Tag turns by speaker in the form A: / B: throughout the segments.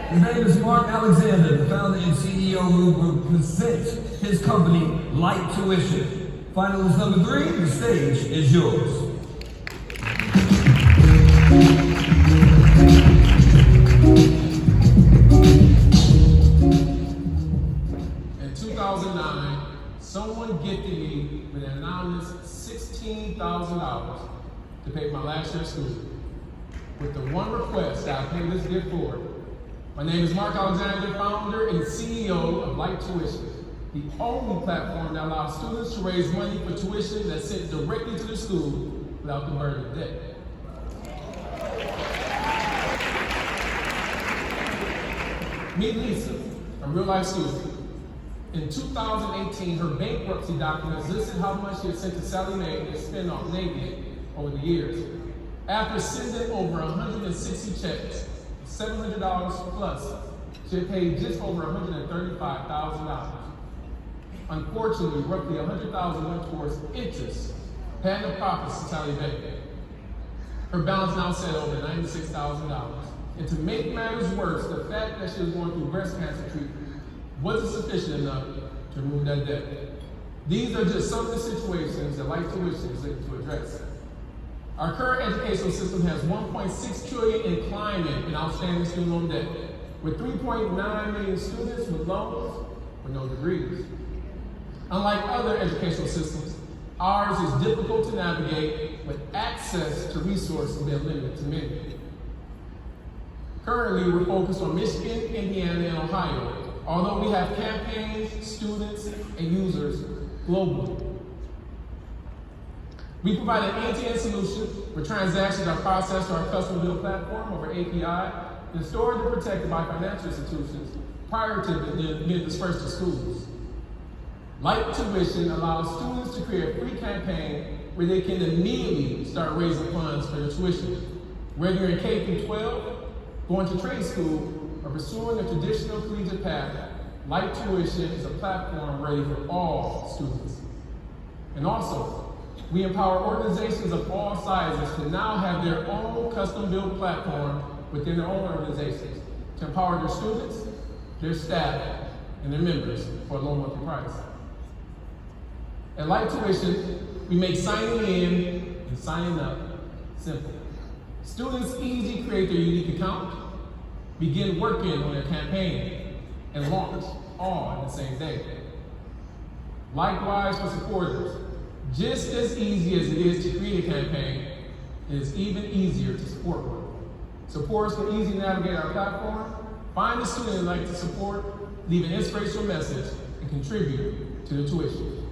A: His name is Mark Alexander, the founder and CEO, who will present his company, Lite Tuition. Finalist number 3, the stage is yours.
B: In 2009, someone gifted me with an anonymous $16,000 to pay for my last year of school, with the one request that I pay this gift forward. My name is Mark Alexander, founder and CEO of Lite Tuition, the only platform that allows students to raise money for tuition that's sent directly to the school without the burden of debt. Meet Lisa, a real-life student. In 2018, her bankruptcy documents listed how much she had sent to Sally Mae and spent on Navy over the years. After sending over 160 checks, $700 plus, she had paid just over $135,000. Unfortunately, roughly $100,000 went towards interest, paying the profits to Sally Mae. Her balance now sat over $96,000. And to make matters worse, the fact that she was going through breast cancer treatment wasn't sufficient enough to remove that debt. These are just some of the situations that Lite Tuition is looking to address. Our current educational system has $1.6 trillion in climbing in outstanding student loan debt, with 3.9 million students with loans with no degrees. Unlike other educational systems, ours is difficult to navigate, with access to resources being limited to many. Currently, we're focused on Michigan, Indiana, and Ohio, although we have campaigns, students, and users globally. We provide an end-to-end solution where transactions are processed through our custom bill platform over API and stored and protected by financial institutions prior to being dispersed to schools. Lite Tuition allows students to create a free campaign where they can immediately start raising funds for their tuition. Whether you're in K-12, going to trade school, or pursuing a traditional collegiate path, Lite Tuition is a platform ready for all students. And also, we empower organizations of all sizes to now have their own custom-built platform within their own organizations to empower their students, their staff, and their members for a low monthly price. At Lite Tuition, we make signing in and signing up simple. Students easily create their unique account, begin working on their campaign, and launch all on the same day. Likewise for supporters, just as easy as it is to create a campaign, it is even easier to support one. Supporters can easily navigate our platform, find a student they'd like to support, leave an inspirational message, and contribute to the tuition.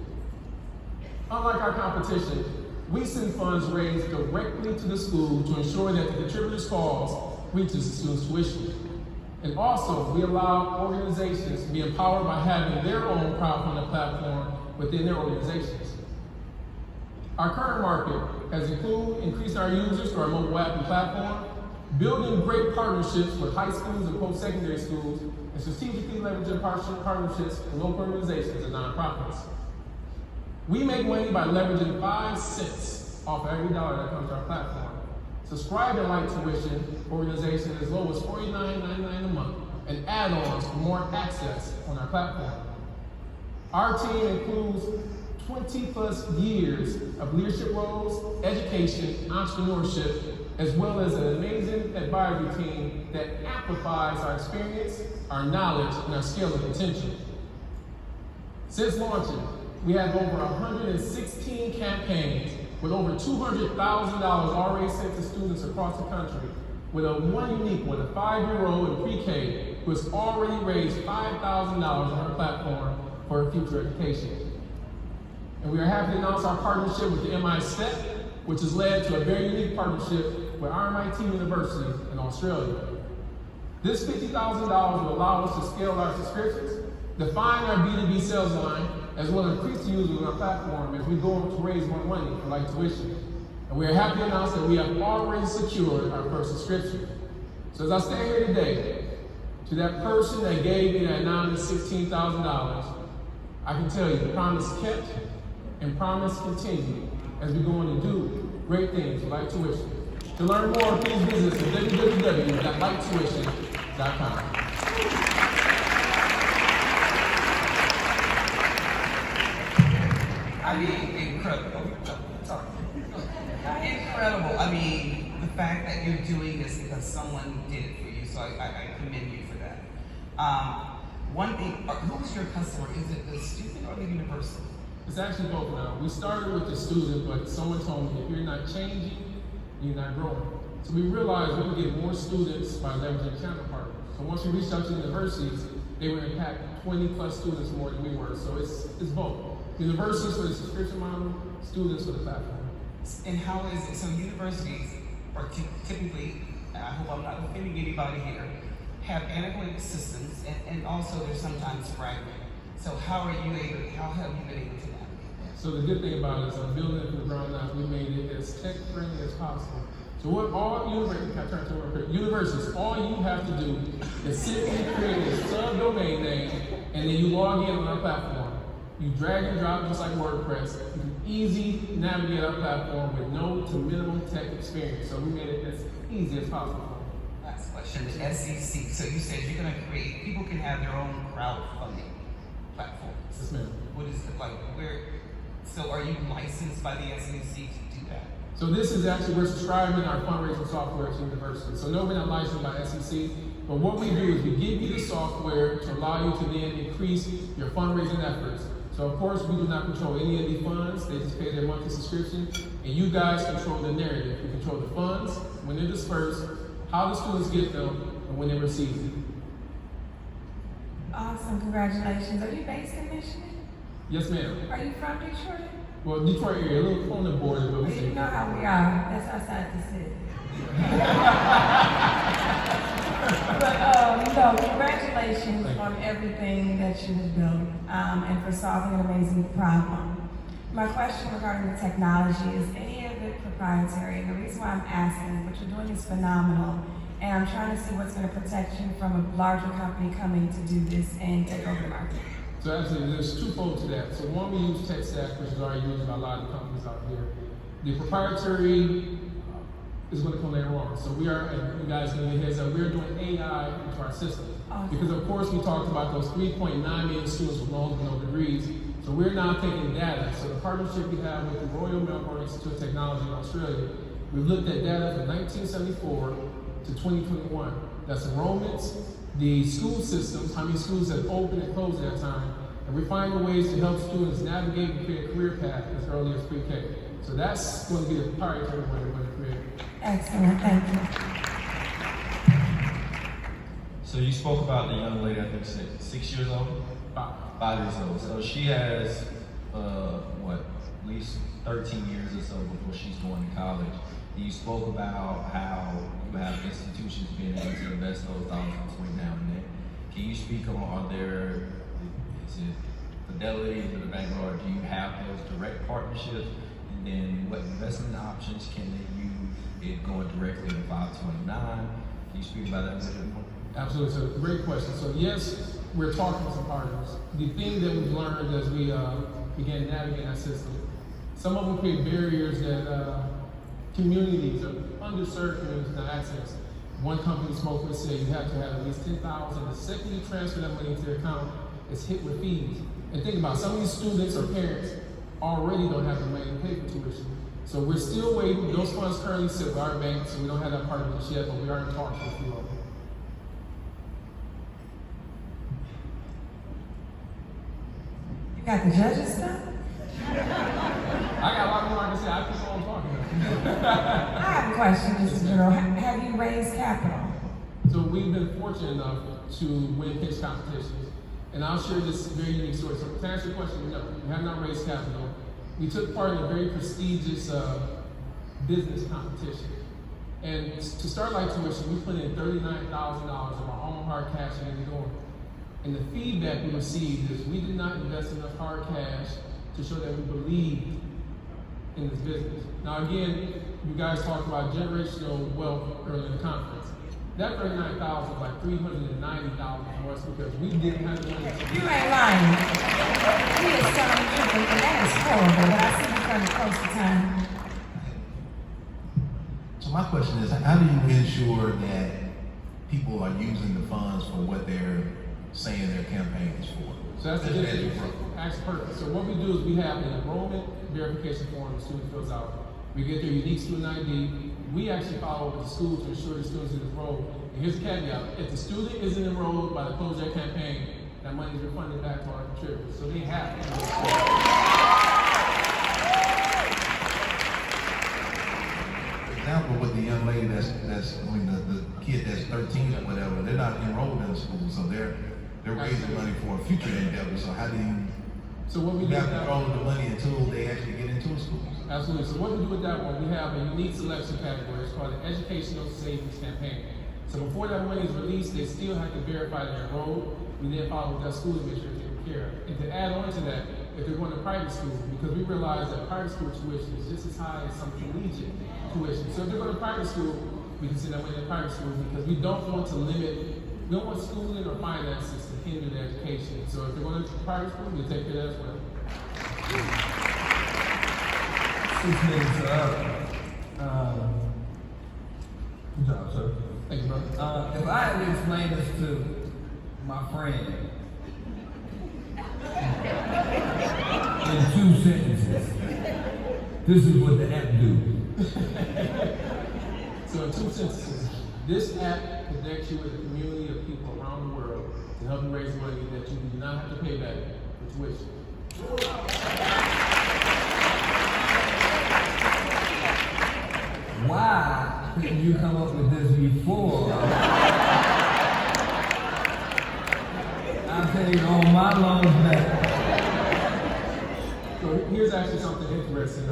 B: Unlike our competition, we send funds raised directly to the school to ensure that the contributor's cause reaches the student's tuition. And also, we allow organizations to be empowered by having their own crowdfunding platform within their organizations. Our current market has included increasing our users to our mobile app and platform, building great partnerships with high schools and post-secondary schools, and strategically leveraging partnerships with local organizations and nonprofits. We make money by leveraging 5 cents off every dollar that comes to our platform. Subscribe to Lite Tuition organization as low as $49.99 a month, and add-ons for more access on our platform. Our team includes 20+ years of leadership roles, education, entrepreneurship, as well as an amazing advisory team that amplifies our experience, our knowledge, and our scale of potential. Since launching, we have over 116 campaigns with over $200,000 already sent to students across the country, with one unique one, a 5-year-old in pre-K who has already raised $5,000 on our platform for her future education. And we are happy to announce our partnership with the MI STEP, which has led to a very unique partnership with RMIT University in Australia. This $50,000 will allow us to scale our subscriptions, define our B2B sales line, as well as increase the users on our platform as we go on to raise more money for Lite Tuition. And we are happy to announce that we have already secured our first subscription. So as I stand here today, to that person that gave me that anonymous $16,000, I can tell you the promise kept and promise continued as we go on to do great things with Lite Tuition. To learn more, please visit www.litetuition.com.
C: I mean, incredible. Sorry. Incredible. I mean, the fact that you're doing this because someone did it for you, so I commend you for that. One thing, who's your customer? Is it the student or the university?
B: It's actually both now. We started with the student, but someone told me if you're not changing, you're not growing. So we realized we can get more students by leveraging channel partners. So once we reached out to universities, they would impact 20 plus students more than we were. So it's both. Universities for the subscription model, students for the platform.
C: And how is it? So universities are typically, and I hope I'm not offending anybody here, have antiquated systems, and also they're sometimes fragmented. So how have you been able to navigate that?
B: So the good thing about it is I'm building it from the ground up. We made it as tech friendly as possible. So what all universities, all you have to do is simply create a subdomain name, and then you log in on our platform. You drag and drop just like WordPress. You can easy navigate our platform with no to minimum tech experience. So we made it as easy as possible.
C: Last question, the SEC. So you said you're going to create, people can have their own crowdfunding platforms.
B: Yes, ma'am.
C: What is it like? So are you licensed by the SEC to do that?
B: So this is actually, we're subscribing our fundraising software to university. So no, we're not licensed by SEC, but what we do is we give you the software to allow you to then increase your fundraising efforts. So of course, we do not control any of the funds. They just pay their monthly subscription, and you guys control the narrative. You control the funds, when they're dispersed, how the students get them, and when they receive them.
D: Awesome, congratulations. Are you based in Michigan?
B: Yes, ma'am.
D: Are you from Detroit?
B: Well, Detroit area, a little on the border, but we
D: You know how we are. That's outside the city. But congratulations on everything that you have built and for solving an amazing problem. My question regarding the technology is any of it proprietary? And the reason why I'm asking is what you're doing is phenomenal. And I'm trying to see what's going to protect you from a larger company coming to do this and take over the market.
B: So actually, there's twofold to that. So one, we use tech stack, which is already used by a lot of the companies out here. The proprietary is going to come later on. So we are, and you guys can get heads up, we're doing AI into our system.
D: Awesome.
B: Because of course we talked about those 3.9 million students with loans with no degrees. So we're now taking data. So the partnership we have with the Royal Melbourne Institute of Technology in Australia, we looked at data from 1974 to 2021. That's enrollments, the school systems, how many schools have opened and closed at that time, and we're finding ways to help students navigate and create a career path as early as pre-K. So that's going to be the proprietary way we're going to create.
D: Excellent, thank you.
E: So you spoke about the young lady, I think 6 years old? 5 years old. So she has, at least 13 years or so before she's going to college. You spoke about how you have institutions being able to invest those dollars between now and then. Can you speak on, is it Fidelity, is it the bank, or do you have those direct partnerships? And then what investment options can they use it going directly to 529? Can you speak about that a little bit more?
B: Absolutely, so great question. So yes, we're talking to some partners. The thing that we've learned as we began navigating that system, some of them create barriers that communities or underserved communities can access. One company spoke with said you have to have at least 10,000. The second you transfer that money into their account, it's hit with fees. And think about it, some of these students or parents already don't have the money to pay for tuition. So we're still waiting. Those funds currently sit with our bank, so we don't have that part of it yet, but we are in talks with a few of them.
D: You got the judges stuff?
B: I got a lot more I can say. I keep on talking.
D: I have a question, just in general. Have you raised capital?
B: So we've been fortunate enough to win pitch competitions. And I'll share this very unique story. So to answer your question, no, we have not raised capital. We took part in a very prestigious business competition. And to start Lite Tuition, we put in $39,000 of our own hard cash in the door. And the feedback we received is we did not invest enough hard cash to show that we believed in this business. Now again, you guys talked about generational wealth earlier in the conference. That $39,000 was like $390 for us because we didn't have the money.
D: You ain't lying. He is telling the truth, and that is horrible, but I see you coming close to time.
F: So my question is, how do you ensure that people are using the funds for what they're saying their campaign is for.
B: So that's the difference. That's perfect. So what we do is we have an enrollment verification form the student fills out. We get their unique student ID. We actually follow up with the school to ensure the students is enrolled. And here's the caveat: if the student isn't enrolled by the close of their campaign, that money is refunded back to our contributors. So they have to do it.
F: Example with the young lady the kid that's 13 or whatever, they're not enrolled in the school, so they're raising money for a future endeavor. So how do you have control of the money until they actually get into a school?
B: Absolutely. So what we do with that one, we have a unique selection category. It's called the Educational Savings Campaign. So before that money is released, they still have to verify they're enrolled. We then follow with that school to make sure they're taken care of. And to add on to that, if they're going to private school, because we realize that private school tuition is just as high as some collegiate tuition. So if they're going to private school, we can send that money to private school because we don't want to limit, we don't want schooling or finances to hinder their education. So if they're going to private school, we take care of that as well.
A: 6 minutes up. Good job, sir.
B: Thank you, brother.
A: If I had to explain this to my friend in 2 sentences, this is what the app do.
B: So in 2 sentences, this app connects you with a community of people around the world to help you raise money that you do not have to pay back for tuition.
A: Why couldn't you come up with this before? I'm taking all my loans back.
B: So here's actually something interesting.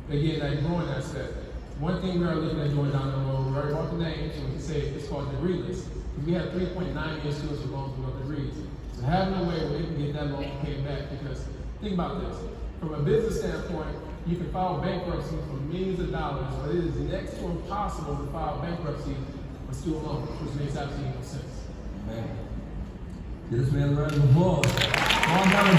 B: Again, that growing aspect. One thing we are looking at doing down the road, we already brought the name, so we can say it's called degree list. We have 3.9 million students with loans with no degrees. So having a way where they can get that loan paid back, because think about this. From a business standpoint, you can file bankruptcy for millions of dollars, but it is next to impossible to file bankruptcy for student loans, which makes absolutely no sense.
A: Man, this man learned before. On down the